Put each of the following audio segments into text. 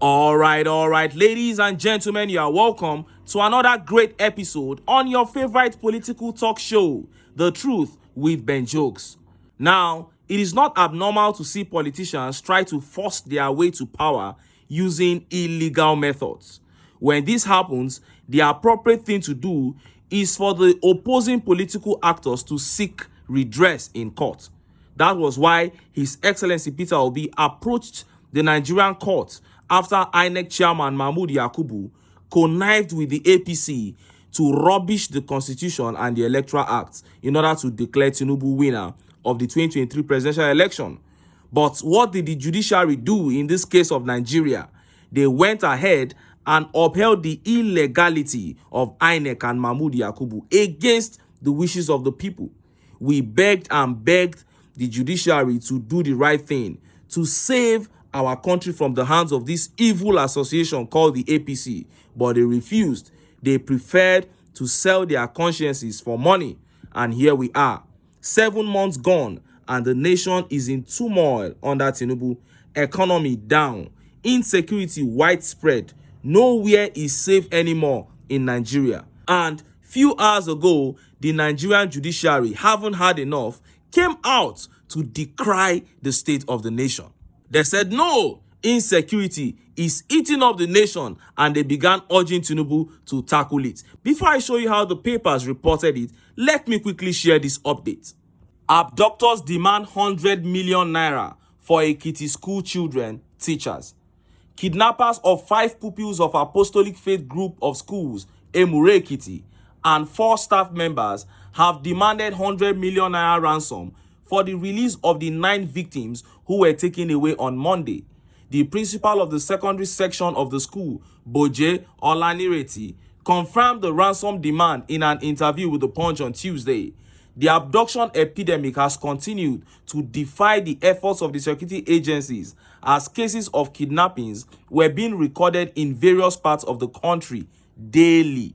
All right, ladies and gentlemen, you are welcome to another great episode on your favorite political talk show, The Truth with Ben Jokes. Now, it is not abnormal to see politicians try to force their way to power using illegal methods. When this happens, the appropriate thing to do is for the opposing political actors to seek redress in court. That was why His Excellency Peter Obi approached the Nigerian court after INEC chairman Mahmood Yakubu connived with the APC to rubbish the Constitution and the Electoral Act in order to declare Tinubu winner of the 2023 presidential election. But what did the judiciary do in this case of Nigeria? They went ahead and upheld the illegality of INEC and Mahmood Yakubu against the wishes of the people. We begged and begged the judiciary to do the right thing, to save our country from the hands of this evil association called the APC, but they refused. They preferred to sell their consciences for money, and here we are. 7 months gone, and the nation is in turmoil under Tinubu. Economy down, insecurity widespread. Nowhere is safe anymore in Nigeria. And few hours ago, the Nigerian judiciary, haven't had enough, came out to decry the state of the nation. They said no, insecurity is eating up the nation, and they began urging Tinubu to tackle it. Before I show you how the papers reported it, let me quickly share this update. Abductors demand 100 million naira for EKITI school children, teachers. Kidnappers of 5 pupils of Apostolic Faith Group of Schools, EKITI, and 4 staff members have demanded 100 million naira ransom for the release of the 9 victims who were taken away on Monday. The principal of the secondary section of the school, Boje Olanireti, confirmed the ransom demand in an interview with The Punch on Tuesday. The abduction epidemic has continued to defy the efforts of the security agencies as cases of kidnappings were being recorded in various parts of the country daily.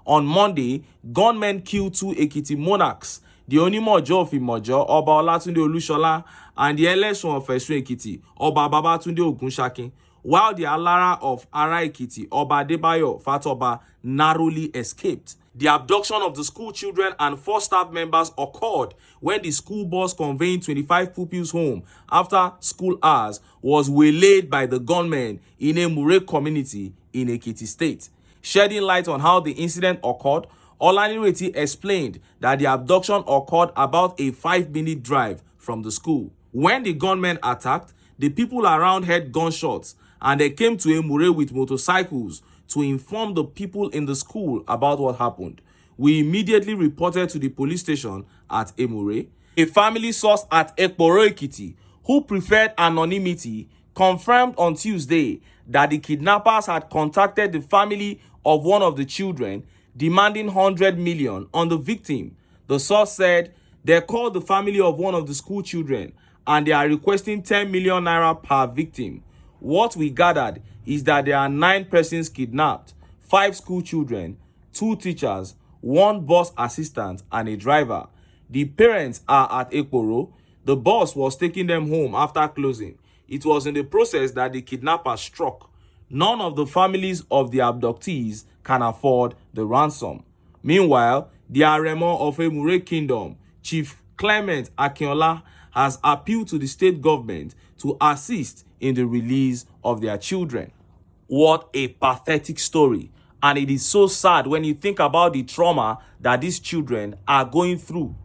On Monday, gunmen killed 2 Ekiti monarchs, the Onimojo of Imojo, Oba Olatunde Olushola, and the Elesun of Esun Ekiti, Oba Babatunde Ogunshakin, while the Alara of Ara Ekiti, Oba Adebayo Fatoba, narrowly escaped. The abduction of the school children and 4 staff members occurred when the school bus conveying 25 pupils home after school hours was waylaid by the gunmen in a Mure community in Ekiti State. Shedding light on how the incident occurred, Olanireti explained that the abduction occurred about a 5-minute drive from the school. When the gunmen attacked, the people around heard gunshots, and they came to Emure with motorcycles to inform the people in the school about what happened. We immediately reported to the police station at Emure. A family source at Ekporo Ekiti, who preferred anonymity, confirmed on Tuesday that the kidnappers had contacted the family of one of the children, demanding 100 million on the victim. The source said they called the family of one of the school children and they are requesting 10 million naira per victim. What we gathered is that there are 9 persons kidnapped, 5 school children, 2 teachers, 1 bus assistant, and a driver. The parents are at Ekporo. The bus was taking them home after closing. It was in the process that the kidnappers struck. None of the families of the abductees can afford the ransom. Meanwhile, the Aremo of Emure Kingdom, Chief Clement Akinola, has appealed to the state government to assist in the release of their children. What a pathetic story. And it is so sad when you think about the trauma that these children are going through.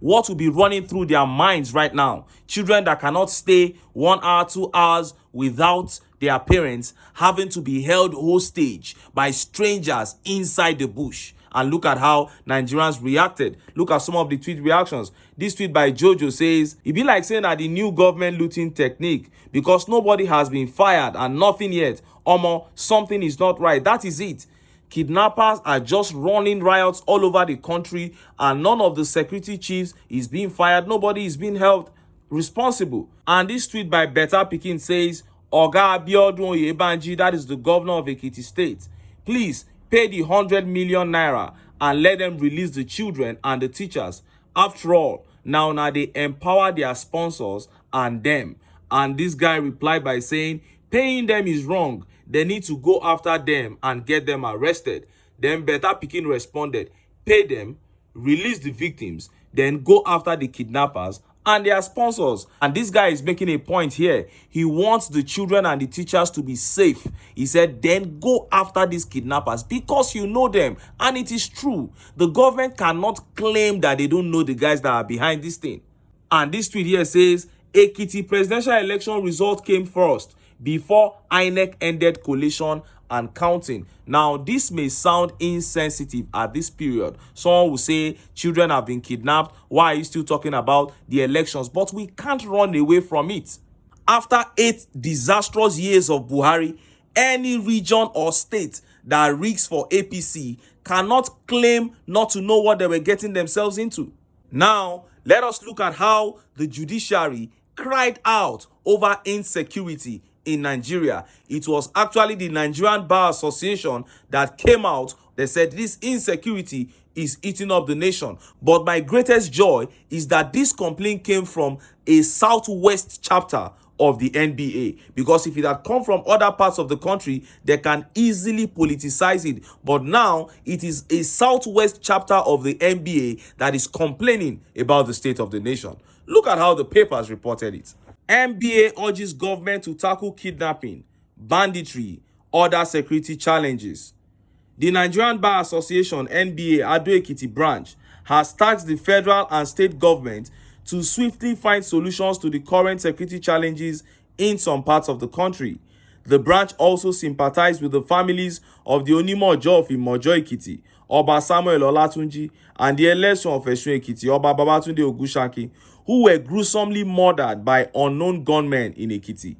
What will be running through their minds right now? Children that cannot stay 1 hour, 2 hours without their parents, having to be held hostage by strangers inside the bush. And look at how Nigerians reacted. Look at some of the tweet reactions. This tweet by Jojo says, it be like saying that the new government looting technique, because nobody has been fired and nothing yet. Omo, something is not right. That is it. Kidnappers are just running riots all over the country, and none of the security chiefs is being fired. Nobody is being held responsible. And this tweet by Beta Pikin says, Oga Abiodun Oyebanji, that is the governor of Ekiti State, please pay the 100 million naira and let them release the children and the teachers. After all, now they empower their sponsors and them. And this guy replied by saying, Paying them is wrong. They need to go after them and get them arrested. Then Better Pikin responded, pay them, release the victims, then go after the kidnappers and their sponsors. And this guy is making a point here. He wants the children and the teachers to be safe. He said, then go after these kidnappers because you know them. And it is true. The government cannot claim that they don't know the guys that are behind this thing. And this tweet here says, EKITI presidential election result came first before INEC ended collation and counting. Now, this may sound insensitive at this period. Someone will say children have been kidnapped. Why are you still talking about the elections? But we can't run away from it. After 8 disastrous years of Buhari, any region or state that rigs for APC cannot claim not to know what they were getting themselves into. Now, let us look at how the judiciary cried out over insecurity in Nigeria. It was actually the Nigerian Bar Association that came out. They said this insecurity is eating up the nation. But my greatest joy is that this complaint came from a Southwest chapter of the NBA, because if it had come from other parts of the country, they can easily politicize it. But now it is a Southwest chapter of the NBA that is complaining about the state of the nation. Look at how the papers reported it. NBA urges government to tackle kidnapping, banditry, other security challenges. The Nigerian Bar Association NBA ABDUCTORS branch has tasked the federal and state government to swiftly find solutions to the current security challenges in some parts of the country. The branch also sympathized with the families of the Onimojo of Imojo Ekiti, Oba Samuel Olatunji, and the election of Esun Ekiti, Oba Babatunde Ogunsaki, who were gruesomely murdered by unknown gunmen in Ekiti.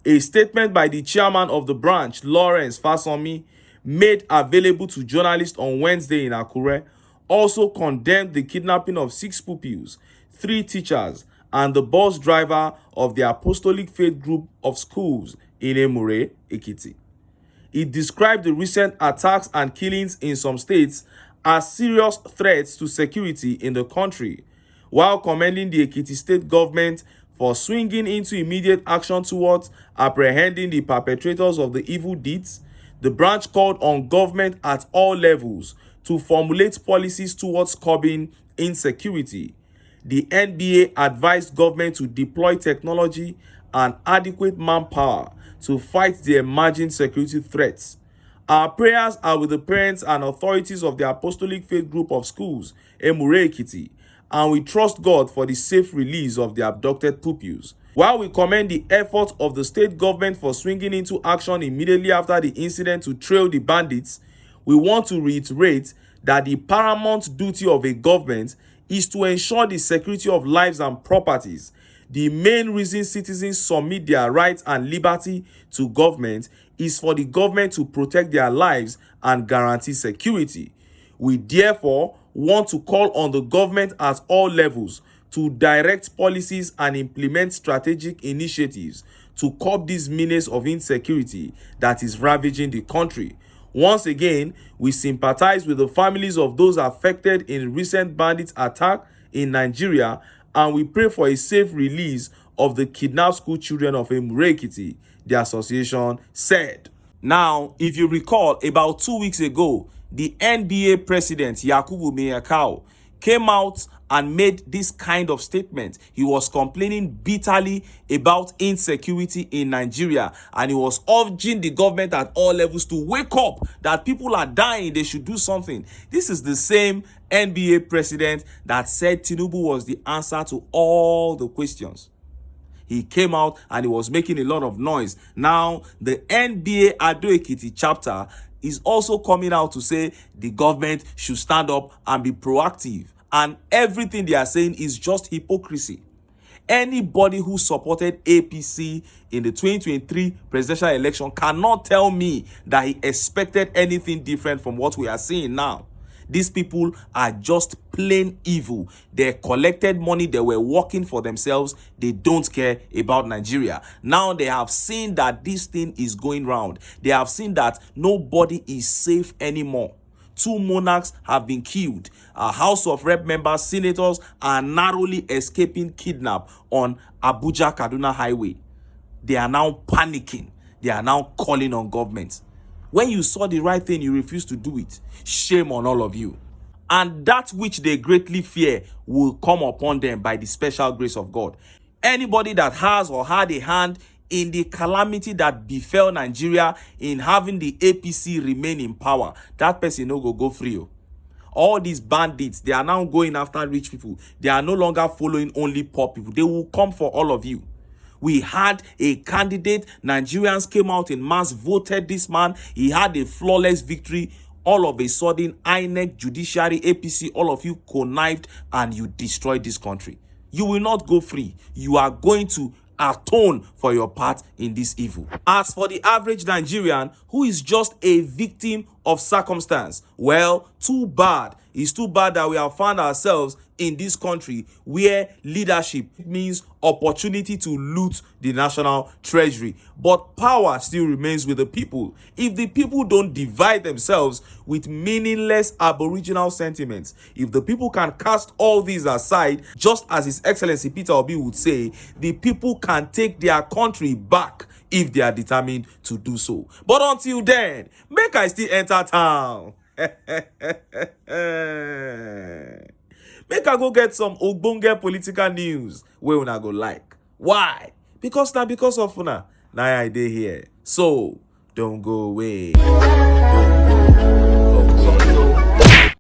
A statement by the chairman of the branch, Lawrence Fasomi, made available to journalists on Wednesday in Akure, also condemned the kidnapping of 6 pupils, 3 teachers, and the bus driver of the Apostolic Faith Group of schools in Emure, Ekiti. It described the recent attacks and killings in some states as serious threats to security in the country, while commending the Ekiti state government for swinging into immediate action towards apprehending the perpetrators of the evil deeds. The branch called on government at all levels to formulate policies towards curbing insecurity. The NBA advised government to deploy technology and adequate manpower to fight the emerging security threats. Our prayers are with the parents and authorities of the Apostolic Faith Group of schools, Emure Ekiti, and we trust God for the safe release of the abducted pupils. While we commend the effort of the state government for swinging into action immediately after the incident to trail the bandits, we want to reiterate that the paramount duty of a government is to ensure the security of lives and properties. The main reason citizens submit their rights and liberty to government is for the government to protect their lives and guarantee security. We therefore want to call on the government at all levels to direct policies and implement strategic initiatives to curb this menace of insecurity that is ravaging the country. Once again, we sympathize with the families of those affected in recent bandit attack in Nigeria, and we pray for a safe release of the kidnapped school children of Emure Ekiti, the association said. Now, if you recall, about 2 weeks ago, the NBA president, Yakubu Miyakao, came out and made this kind of statement. He was complaining bitterly about insecurity in Nigeria, and he was urging the government at all levels to wake up, that people are dying, they should do something. This is the same NBA president that said Tinubu was the answer to all the questions. He came out and he was making a lot of noise. Now, the NBA ABDUCTORS chapter is also coming out to say the government should stand up and be proactive. And everything they are saying is just hypocrisy. Anybody who supported APC in the 2023 presidential election cannot tell me that he expected anything different from what we are seeing now. These people are just plain evil. They collected money, they were working for themselves, they don't care about Nigeria. Now they have seen that this thing is going round. They have seen that nobody is safe anymore. 2 monarchs have been killed. House of Rep members, senators are narrowly escaping kidnap on Abuja-Kaduna highway. They are now panicking. they are now calling on government. When you saw the right thing, you refused to do it. Shame on all of you. And that which they greatly fear will come upon them by the special grace of God. Anybody that has or had a hand in the calamity that befell Nigeria in having the APC remain in power, that person no go free. All these bandits, they are now going after rich people. They are no longer following only poor people. They will come for all of you. We had a candidate, Nigerians came out in mass, voted this man. He had a flawless victory. All of a sudden, INEC, Judiciary, APC, all of you connived and you destroyed this country. You will not go free. You are going to atone for your part in this evil. As for the average Nigerian who is just a victim of circumstance, well, too bad. It's too bad that we have found ourselves in this country where leadership means opportunity to loot the national treasury, but power still remains with the people. If the people don't divide themselves with meaningless aboriginal sentiments, if the people can cast all these aside, just as His Excellency Peter Obi would say, the people can take their country back if they are determined to do so. But until then, make I still enter town. Make I go get some ogbonge political news wey una go like. Why? Because of una na I dey here. So don't go away. Don't go.